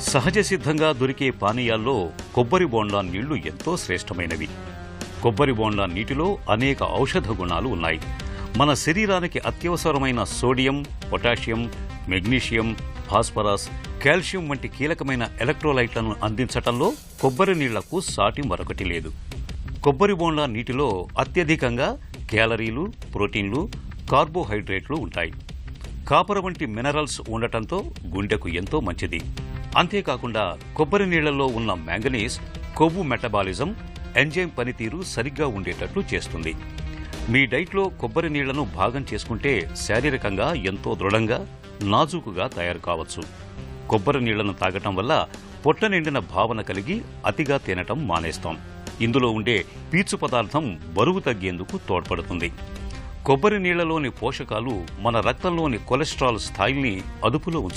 సహజ సిద్ధంగా దొరికే పానీయాల్లో కొబ్బరి బోండా నీళ్లు ఎంతో శ్రేష్టమైనవి. కొబ్బరి బోండా నీటిలో అనేక ఔషధ గుణాలు ఉన్నాయి. మన శరీరానికి అత్యవసరమైన sodium, potassium, magnesium, phosphorus, calcium వంటి కీలకమైన ఎలక్ట్రోలైట్లను అందించటంలో కొబ్బరి నీళ్లకు సాటి మరొకటి లేదు. కొబ్బరి బోండా నీటిలో అత్యధికంగా క్యాలరీలు, ప్రోటీన్లు, కార్బోహైడ్రేట్లు ఉంటాయి. కాపర్ వంటి మినరల్స్ ఉండటంతో గుండెకు ఎంతో మంచిది. అంతేకాకుండా కొబ్బరి నీళ్లలో ఉన్న మ్యాంగనీస్ కొవ్వు మెటబాలిజం, ఎంజైమ్ పనితీరు సరిగ్గా ఉండేటట్లు చేస్తుంది. మీ డైట్లో కొబ్బరి నీళ్లను భాగం చేసుకుంటే శారీరకంగా ఎంతో దృఢంగా, నాజూకుగా తయారు కావచ్చు. కొబ్బరి నీళ్లను తాగటం వల్ల పొట్ట నిండిన భావన కలిగి అతిగా తినటం మానేస్తాం. ఇందులో ఉండే పీచు పదార్థం బరువు తగ్గేందుకు తోడ్పడుతుంది. కొబ్బరి నీళ్లలోని పోషకాలు మన రక్తంలోని కొలెస్ట్రాల్ స్థాయిల్ని అదుపులో ఉంచుతాయి.